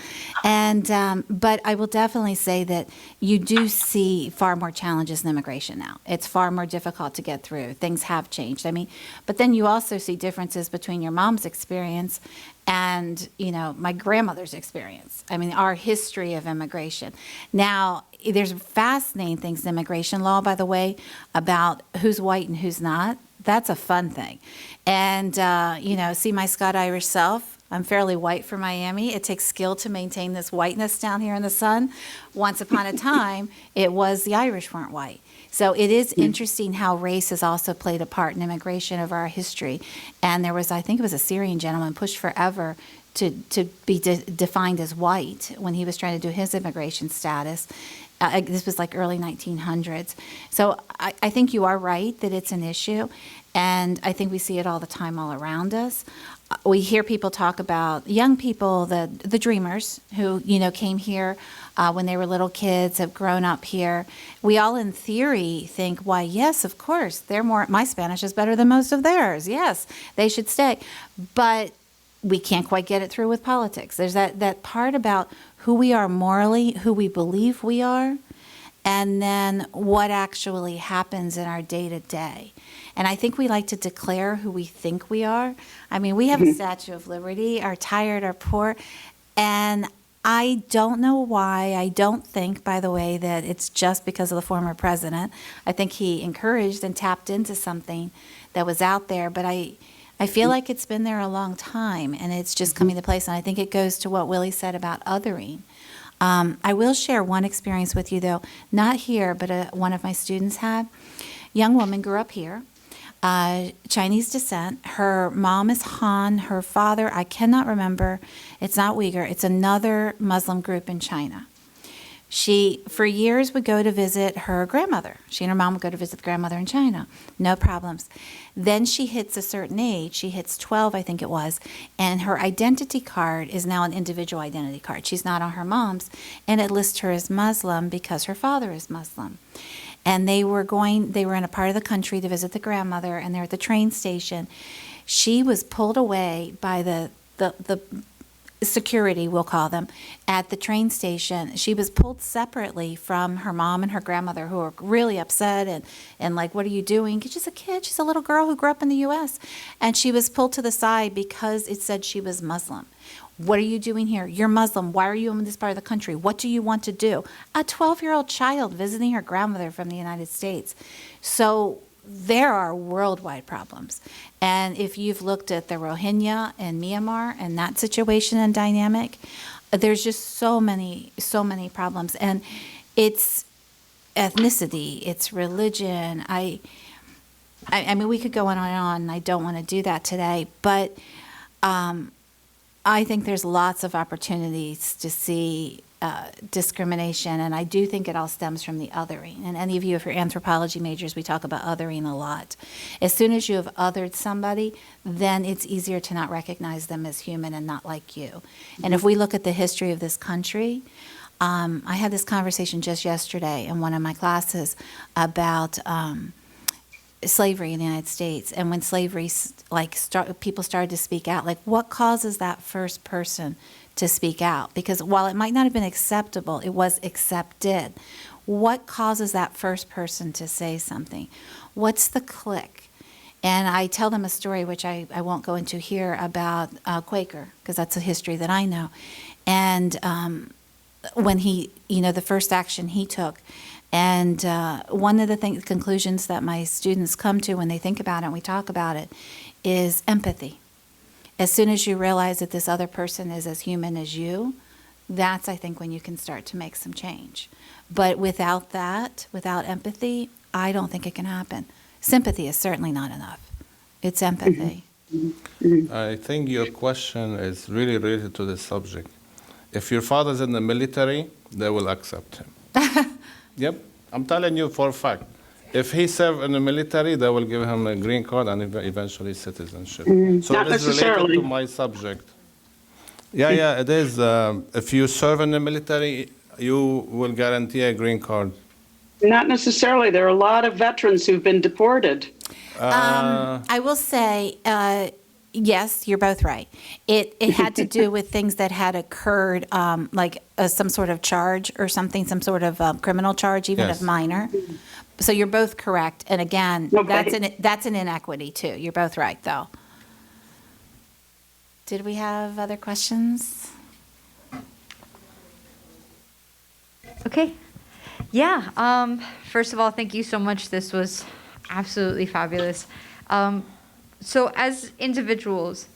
And but I will definitely say that you do see far more challenges in immigration now. It's far more difficult to get through. Things have changed. I mean, but then you also see differences between your mom's experience and, my grandmother's experience. I mean, our history of immigration. Now, there's fascinating things in immigration law, by the way, about who's white and who's not. That's a fun thing. And, see my Scott-Irish self. I'm fairly white for Miami. It takes skill to maintain this whiteness down here in the sun. Once upon a time, it was the Irish weren't white. So it is interesting how race has also played a part in immigration of our history. And there was, I think it was a Syrian gentleman pushed forever to be defined as white when he was trying to do his immigration status. This was like early 1900s. So I think you are right that it's an issue. And I think we see it all the time all around us. We hear people talk about young people, the dreamers who, came here when they were little kids, have grown up here. We all in theory think, why, yes, of course, my Spanish is better than most of theirs. Yes, they should stay. But we can't quite get it through with politics. There's that part about who we are morally, who we believe we are, and then what actually happens in our day-to-day. And I think we like to declare who we think we are. I mean, we have a Statue of Liberty, our tired, our poor, and I don't know why. I don't think, by the way, that it's just because of the former president. I think he encouraged and tapped into something that was out there, but I feel like it's been there a long time, and it's just coming to place. And I think it goes to what Willie said about othering. I will share one experience with you, though, not here, but one of my students had. Young woman grew up here, Chinese descent. Her mom is Han. Her father, I cannot remember. It's not Uyghur. It's another Muslim group in China. She, for years, would go to visit her grandmother. She and her mom would go to visit the grandmother in China. No problems. Then she hits a certain age. She hits 12, I think it was, and her identity card is now an individual identity card. She's not on her mom's, and it lists her as Muslim because her father is Muslim. And they were in a part of the country to visit the grandmother, and they're at the train station. She was pulled away by the security, we'll call them, at the train station. She was pulled separately from her mom and her grandmother, who were really upset and like, what are you doing? 'Cause she's a kid. She's a little girl who grew up in the U.S. And she was pulled to the side because it said she was Muslim. What are you doing here? You're Muslim. Why are you in this part of the country? What do you want to do? A 12-year-old child visiting her grandmother from the United States. So there are worldwide problems. And if you've looked at the Rohingya in Myanmar and that situation and dynamic, there's just so many problems. And it's ethnicity, it's religion. I mean, we could go on and on, and I don't want to do that today, but I think there's lots of opportunities to see discrimination, and I do think it all stems from the othering. And any of you, if you're anthropology majors, we talk about othering a lot. As soon as you have othered somebody, then it's easier to not recognize them as human and not like you. And if we look at the history of this country, I had this conversation just yesterday in one of my classes about slavery in the United States, and when slavery people started to speak out, like what causes that first person to speak out? Because while it might not have been acceptable, it was accepted. What causes that first person to say something? What's the click? And I tell them a story, which I won't go into here, about Quaker, because that's a history that I know. And when he, the first action he took, and one of the conclusions that my students come to when they think about it and we talk about it is empathy. As soon as you realize that this other person is as human as you, that's, I think, when you can start to make some change. But without that, without empathy, I don't think it can happen. Sympathy is certainly not enough. It's empathy. I think your question is really related to the subject. If your father's in the military, they will accept him. Yep, I'm telling you for a fact. If he served in the military, they will give him a green card and eventually citizenship. So Not it is related necessarily. to my subject. Yeah, it is. If you serve in the military, you will guarantee a green card. Not necessarily. There are a lot of veterans who've been deported. I will say, yes, you're both right. It had to do with things that had occurred, like some sort of charge or something, some sort of criminal charge, even Yes. if minor. So you're both correct. And again, Okay. that's an inequity too. You're both right, though. Did we have other questions? Okay. Yeah. First of all, thank you so much. This was absolutely fabulous. So as individuals,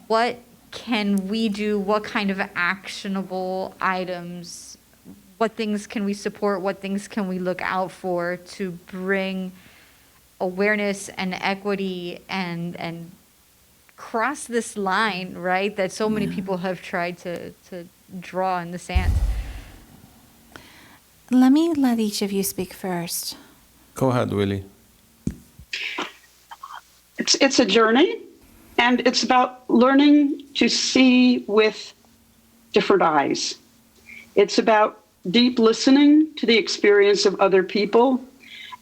what can we do? What kind of actionable items, what things can we support? What things can we look out for to bring awareness and equity and cross this line, right, that so many people have tried to draw in the sand? Let me let each of you speak first. Go ahead, Willie. It's a journey, and it's about learning to see with different eyes. It's about deep listening to the experience of other people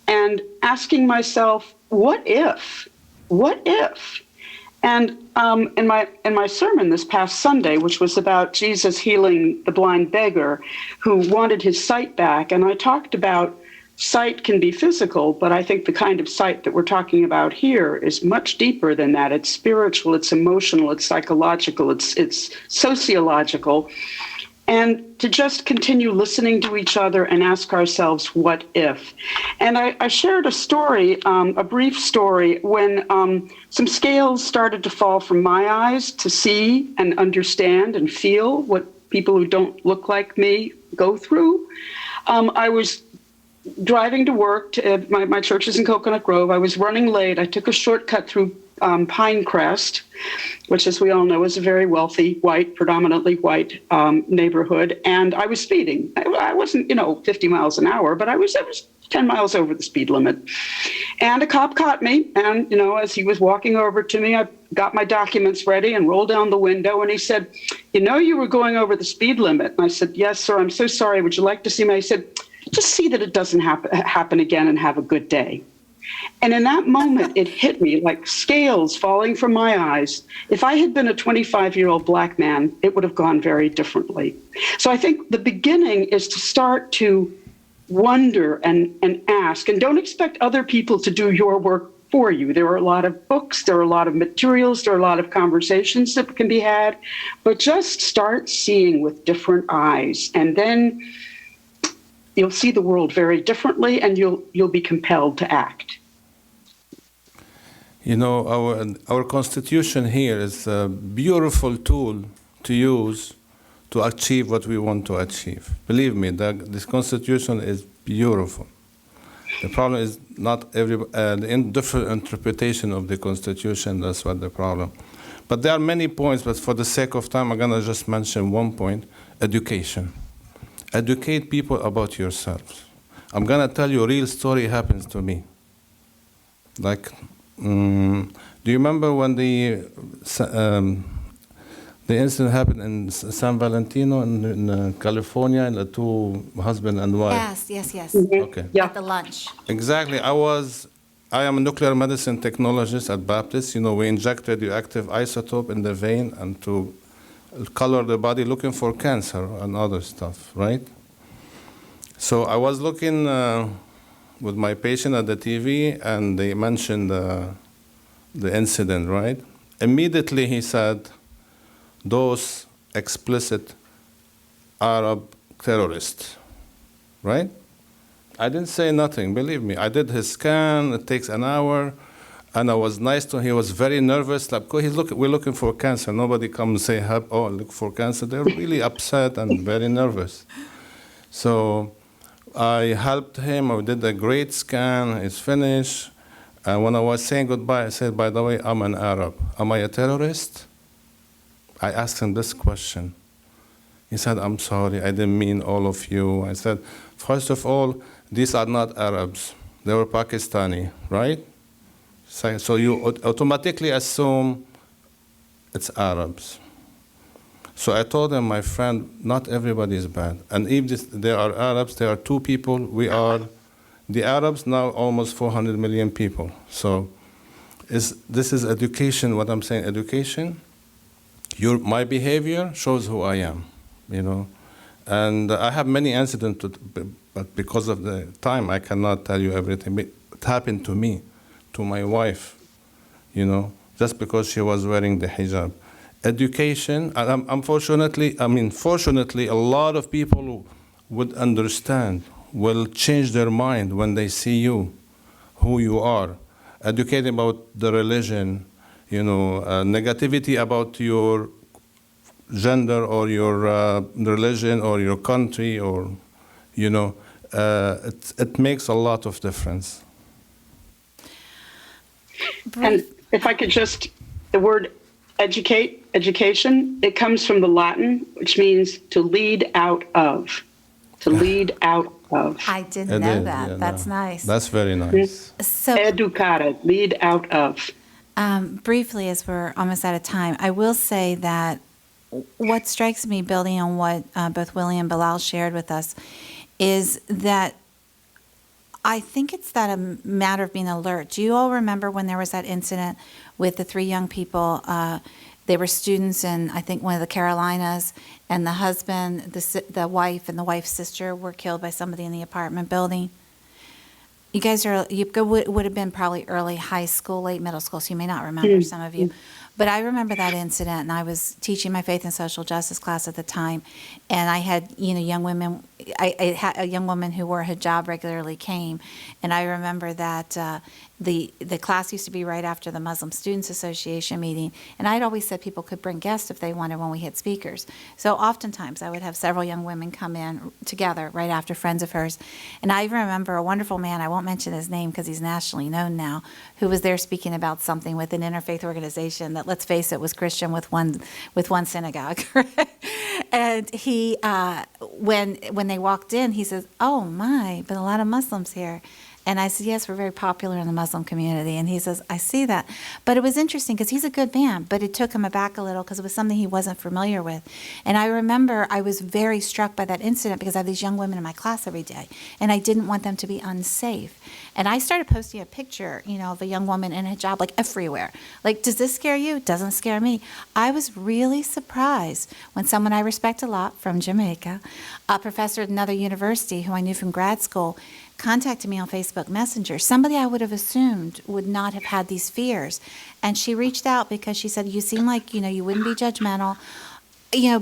and asking myself, what if? What if? And in my sermon this past Sunday, which was about Jesus healing the blind beggar who wanted his sight back, and I talked about sight can be physical, but I think the kind of sight that we're talking about here is much deeper than that. It's spiritual, it's emotional, it's psychological, it's sociological. And to just continue listening to each other and ask ourselves, what if? And I shared a story, a brief story, when some scales started to fall from my eyes to see and understand and feel what people who don't look like me go through. I was driving to work. My church is in Coconut Grove. I was running late. I took a shortcut through Pinecrest, which, as we all know, is a very wealthy, white, predominantly white neighborhood. And I was speeding. I wasn't, 50 miles an hour, but I was 10 miles over the speed limit. And a cop caught me. And, as he was walking over to me, I got my documents ready and rolled down the window. And he said, you were going over the speed limit. And I said, yes, sir. I'm so sorry. Would you like to see me? He said, just see that it doesn't happen again and have a good day. And in that moment, it hit me like scales falling from my eyes. If I had been a 25-year-old Black man, it would have gone very differently. So I think the beginning is to start to wonder and ask, and don't expect other people to do your work for you. There are a lot of books, there are a lot of materials, there are a lot of conversations that can be had, but just start seeing with different eyes, and then you'll see the world very differently, and you'll be compelled to act. You know, our constitution here is a beautiful tool to use to achieve what we want to achieve. Believe me, this constitution is beautiful. The problem is not the different interpretation of the constitution. That's what the problem. But there are many points, but for the sake of time, I'm gonna just mention one point: education. Educate people about yourselves. I'm gonna tell you a real story happens to me. Like, do you remember when the incident happened in San Valentino in California, and the two husband and wife? Yes. Okay. Yeah. At the lunch. Exactly. I am a nuclear medicine technologist at Baptist. You know, we inject radioactive isotope in the vein and to color the body looking for cancer and other stuff, right? So I was looking with my patient at the TV, and they mentioned the incident, right? Immediately he said, those explicit Arab terrorists, right? I didn't say nothing, believe me. I did his scan, it takes an hour, and I was nice to him. He was very nervous, like, we're looking for cancer. Nobody comes and say, oh, look for cancer. They're really upset and very nervous. So I helped him, I did a great scan, it's finished. And when I was saying goodbye, I said, by the way, I'm an Arab. Am I a terrorist? I asked him this question. He said, I'm sorry, I didn't mean all of you. I said, first of all, these are not Arabs. They were Pakistani, right? So you automatically assume it's Arabs. So I told him, my friend, not everybody is bad. And if there are Arabs, there are two people. We are the Arabs, now almost 400 million people. So this is education, what I'm saying, education. My behavior shows who I am, you know. And I have many incidents, but because of the time, I cannot tell you everything. But it happened to me, to my wife, you know, just because she was wearing the hijab. Education, and fortunately, a lot of people would understand, will change their mind when they see you, who you are. Educate about the religion, you know, negativity about your gender or your religion or your country, or, you know, it makes a lot of difference. And if I could just, the word education, it comes from the Latin, which means to lead out of. To lead out of. I didn't know that. Yeah, That's nice. That's very nice. So, Educare, lead out of. briefly, as we're almost out of time, I will say that what strikes me, building on what both Willie and Bilal shared with us, is that I think it's that a matter of being alert. Do you all remember when there was that incident with the three young people? They were students in, I think, one of the Carolinas, and the husband, the wife, and the wife's sister were killed by somebody in the apartment building. You guys would have been probably early high school, late middle school, so you may not remember, some of you. But I remember that incident, and I was teaching my faith and social justice class at the time, and I had, young women. I had a young woman who wore a hijab regularly came, and I remember that the class used to be right after the Muslim Students Association meeting, and I'd always said people could bring guests if they wanted when we had speakers. So oftentimes I would have several young women come in together right after, friends of hers, and I remember a wonderful man, I won't mention his name because he's nationally known now, who was there speaking about something with an interfaith organization that, let's face it, was Christian with one synagogue. And he, when they walked in, he says, "Oh my, but a lot of Muslims here." And I said, yes, we're very popular in the Muslim community. And he says, I see that. But it was interesting because he's a good man, but it took him aback a little because it was something he wasn't familiar with. And I remember I was very struck by that incident because I have these young women in my class every day, and I didn't want them to be unsafe. And I started posting a picture, of a young woman in a hijab, like everywhere. Like, does this scare you? It doesn't scare me. I was really surprised when someone I respect a lot from Jamaica, a professor at another university who I knew from grad school, contacted me on Facebook Messenger, somebody I would have assumed would not have had these fears. And she reached out because she said, you seem like, you wouldn't be judgmental,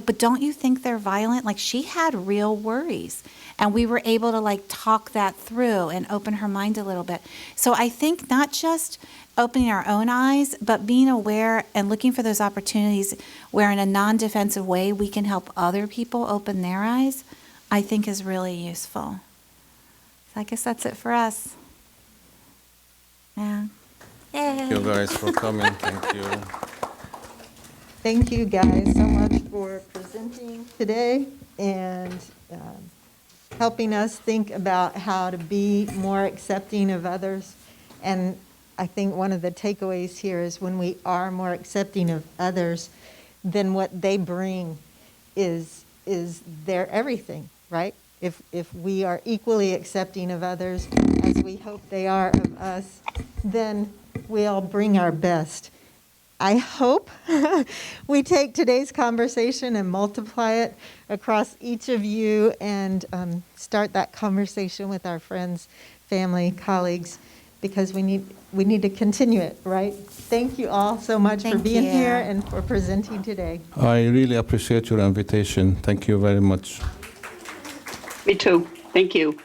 but don't you think they're violent? Like, she had real worries. And we were able to talk that through and open her mind a little bit. So I think not just opening our own eyes, but being aware and looking for those opportunities where in a non-defensive way we can help other people open their eyes, I think is really useful. I guess that's it for us. Yeah. Thank you guys for coming. Thank you. Thank you guys so much for presenting today and helping us think about how to be more accepting of others. And I think one of the takeaways here is when we are more accepting of others, then what they bring is their everything, right? If we are equally accepting of others as we hope they are of us, then we'll bring our best. I hope we take today's conversation and multiply it across each of you and start that conversation with our friends, family, colleagues, because we need to continue it, right? Thank you all so much for being here and for presenting today. I really appreciate your invitation. Thank you very much. Me too. Thank you.